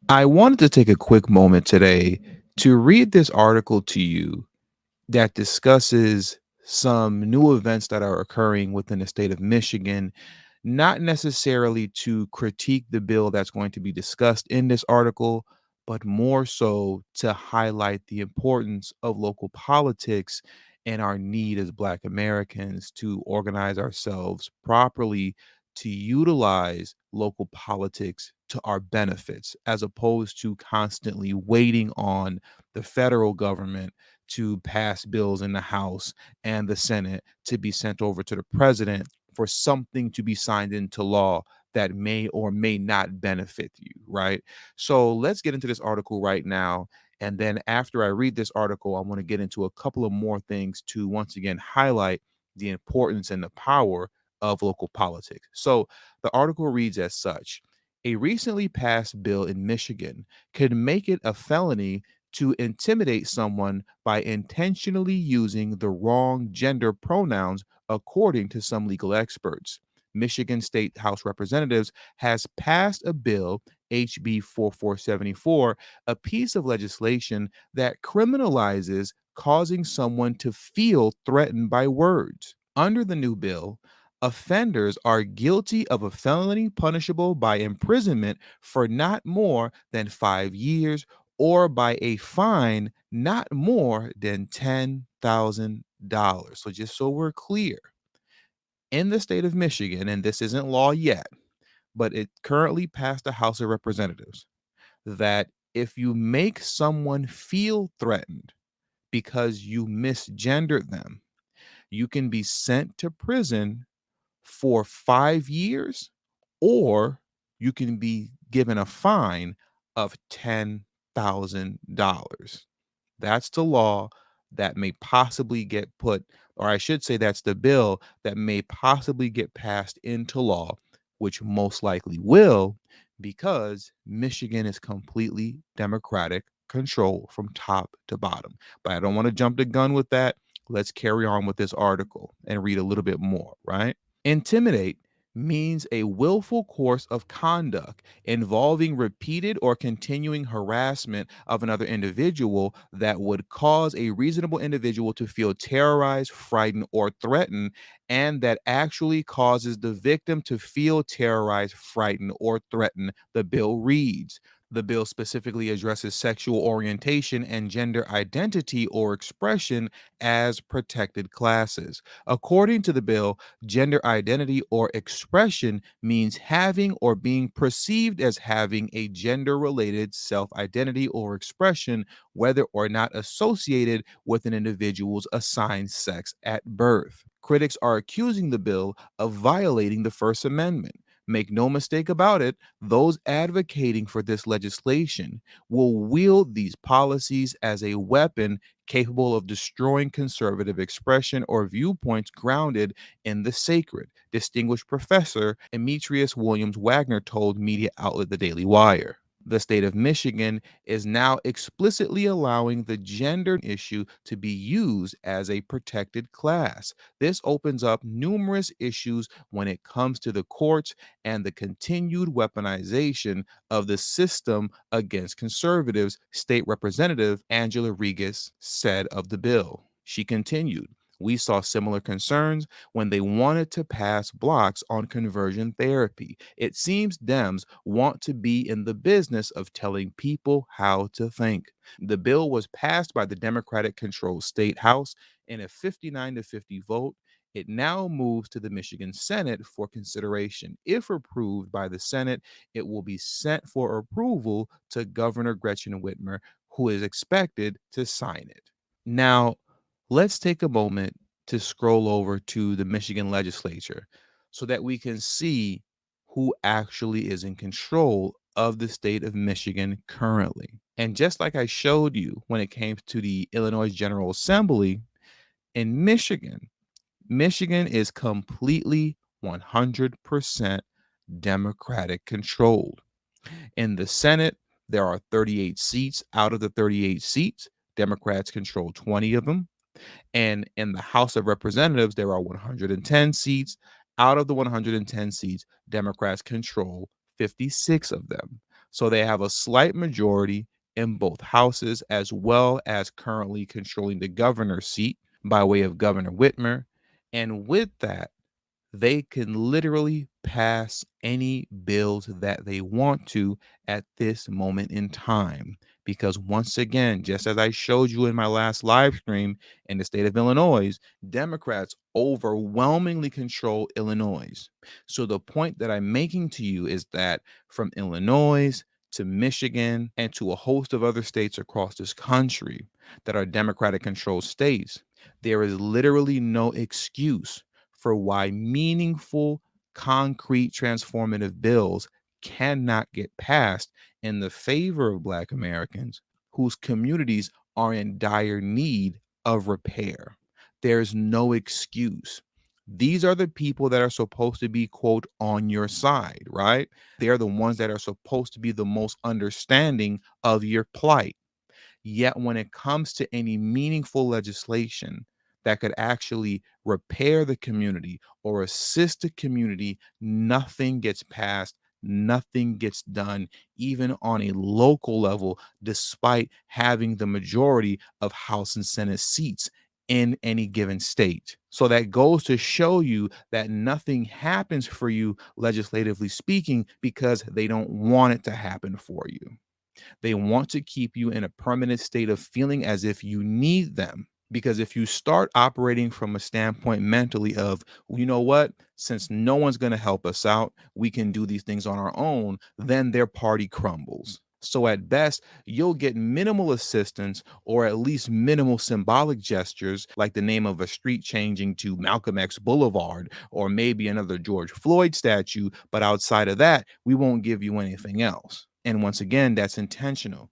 I wanted to take a quick moment today to read this article to you that discusses some new events that are occurring within the state of Michigan, not necessarily to critique the bill that's going to be discussed in this article, but more so to highlight the importance of local politics and our need as Black Americans to organize ourselves properly to utilize local politics to our benefits, as opposed to constantly waiting on the federal government to pass bills in the House and the Senate to be sent over to the president for something to be signed into law that may or may not benefit you, right? So let's get into this article right now. And then after I read this article, I want to get into a couple of more things to once again highlight the importance and the power of local politics. So the article reads as such: a recently passed bill in Michigan could make it a felony to intimidate someone by intentionally using the wrong gender pronouns, according to some legal experts. Michigan State House Representatives has passed a bill, HB 4474, a piece of legislation that criminalizes causing someone to feel threatened by words. Under the new bill, offenders are guilty of a felony punishable by imprisonment for not more than 5 years or by a fine not more than $10,000. So, just so we're clear, in the state of Michigan, and this isn't law yet, but it currently passed the House of Representatives, that if you make someone feel threatened because you misgendered them, you can be sent to prison for 5 years, or you can be given a fine of $10,000. That's the law that may possibly get put, or I should say, that's the bill that may possibly get passed into law, which most likely will, because Michigan is completely Democratic control from top to bottom. But I don't want to jump the gun with that. Let's carry on with this article and read a little bit more, right? Intimidate means a willful course of conduct involving repeated or continuing harassment of another individual that would cause a reasonable individual to feel terrorized, frightened, or threatened, and that actually causes the victim to feel terrorized, frightened, or threatened, the bill reads. The bill specifically addresses sexual orientation and gender identity or expression as protected classes. According to the bill, gender identity or expression means having or being perceived as having a gender related self identity or expression, whether or not associated with an individual's assigned sex at birth. Critics are accusing the bill of violating the First Amendment. Make no mistake about it, those advocating for this legislation will wield these policies as a weapon capable of destroying conservative expression or viewpoints grounded in the sacred, distinguished professor Demetrius Williams Wagner told media outlet The Daily Wire. The state of Michigan is now explicitly allowing the gender issue to be used as a protected class. This opens up numerous issues when it comes to the courts and the continued weaponization of the system against conservatives, State Representative Angela Regas said of the bill. She continued, "We saw similar concerns when they wanted to pass blocks on conversion therapy. It seems Dems want to be in the business of telling people how to think." The bill was passed by the Democratic controlled state House in a 59 to 50 vote. It now moves to the Michigan Senate for consideration. If approved by the Senate, it will be sent for approval to Governor Gretchen Whitmer, who is expected to sign it. Now, let's take a moment to scroll over to the Michigan legislature so that we can see who actually is in control of the state of Michigan currently. And just like I showed you when it came to the Illinois General Assembly, in Michigan is completely 100% Democratic controlled. In the Senate, there are 38 seats. Out of the 38 seats, Democrats control 20 of them. And in the House of Representatives, there are 110 seats. Out of the 110 seats, Democrats control 56 of them. So they have a slight majority in both houses, as well as currently controlling the governor's seat by way of Governor Whitmer. And with that, they can literally pass any bills that they want to at this moment in time. Because once again, just as I showed you in my last live stream in the state of Illinois, Democrats overwhelmingly control Illinois. So the point that I'm making to you is that from Illinois to Michigan and to a host of other states across this country that are Democratic controlled states, there is literally no excuse for why meaningful, concrete, transformative bills cannot get passed in the favor of Black Americans whose communities are in dire need of repair. There's no excuse. These are the people that are supposed to be, quote, on your side, right? They're the ones that are supposed to be the most understanding of your plight. Yet, when it comes to any meaningful legislation that could actually repair the community or assist the community, nothing gets passed, nothing gets done, even on a local level, despite having the majority of House and Senate seats in any given state. So that goes to show you that nothing happens for you, legislatively speaking, because they don't want it to happen for you. They want to keep you in a permanent state of feeling as if you need them. Because if you start operating from a standpoint mentally of, "Well, you know what, since no one's going to help us out, we can do these things on our own," then their party crumbles. So at best, you'll get minimal assistance or at least minimal symbolic gestures like the name of a street changing to Malcolm X Boulevard or maybe another George Floyd statue. But outside of that, we won't give you anything else. And once again, that's intentional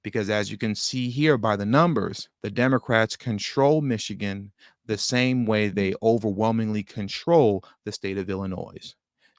because as you can see here by the numbers, the Democrats control Michigan the same way they overwhelmingly control the state of Illinois.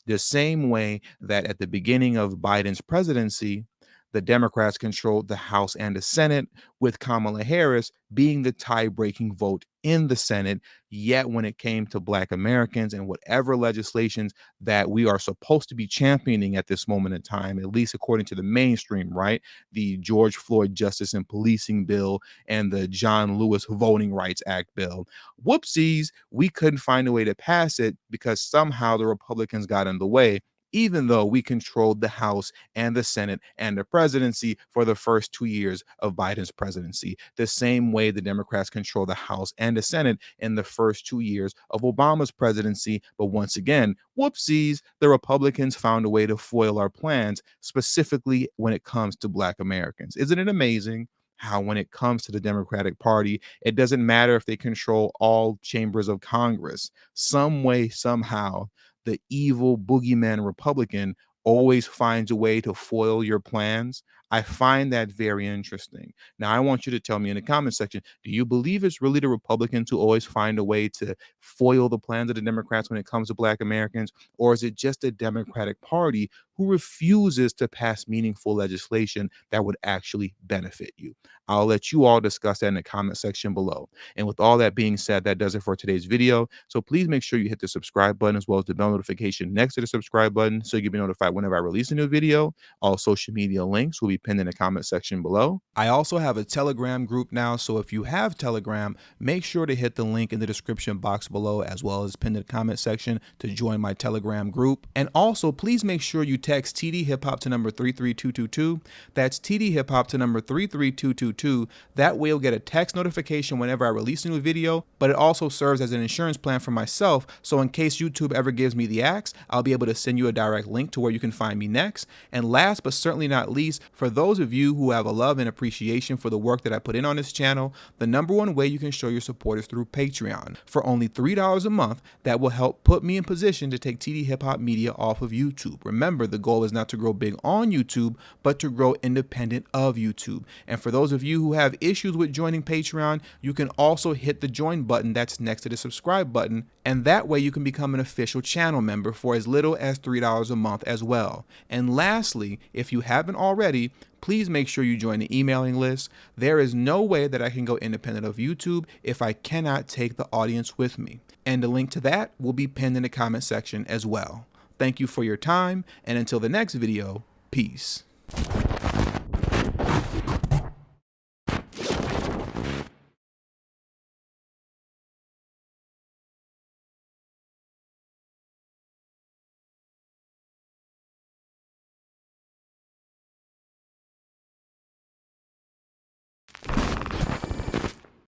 The same way that at the beginning of Biden's presidency, the Democrats controlled the House and the Senate, with Kamala Harris being the tie-breaking vote in the Senate. Yet when it came to Black Americans and whatever legislations that we are supposed to be championing at this moment in time, at least according to the mainstream, right? The George Floyd Justice and Policing Bill and the John Lewis Voting Rights Act bill. Whoopsies, we couldn't find a way to pass it because somehow the Republicans got in the way, even though we controlled the House and the Senate and the presidency for the first 2 years of Biden's presidency, the same way the Democrats control the House and the Senate in the first 2 years of Obama's presidency. But once again, whoopsies, the Republicans found a way to foil our plans, specifically when it comes to Black Americans. Isn't it amazing how when it comes to the Democratic Party, it doesn't matter if they control all chambers of Congress, some way, somehow, the evil boogeyman Republican always finds a way to foil your plans. I find that very interesting. Now, I want you to tell me in the comment section, do you believe it's really the Republicans who always find a way to foil the plans of the Democrats when it comes to Black Americans? Or is it just the Democratic Party who refuses to pass meaningful legislation that would actually benefit you? I'll let you all discuss that in the comment section below. And with all that being said, that does it for today's video. So please make sure you hit the subscribe button as well as the bell notification next to the subscribe button so you'll be notified whenever I release a new video. All social media links will be pinned in the comment section below. I also have a Telegram group now, so if you have Telegram, make sure to hit the link in the description box below as well as pinned in the comment section to join my Telegram group. And also, please make sure you text tdhiphop to number 33222. That's tdhiphop to number 33222. That way you'll get a text notification whenever I release a new video, but it also serves as an insurance plan for myself, so in case YouTube ever gives me the axe, I'll be able to send you a direct link to where you can find me next. And last but certainly not least, for those of you who have a love and appreciation for the work that I put in on this channel, the number one way you can show your support is through Patreon. For only $3 a month, that will help put me in position to take TD Hip Hop Media off of YouTube. Remember, the goal is not to grow big on YouTube, but to grow independent of YouTube. And for those of you who have issues with joining Patreon, you can also hit the join button that's next to the subscribe button, and that way you can become an official channel member for as little as $3 a month as well. And lastly, if you haven't already, please make sure you join the emailing list. There is no way that I can go independent of YouTube if I cannot take the audience with me. And the link to that will be pinned in the comment section as well. Thank you for your time, and until the next video, peace.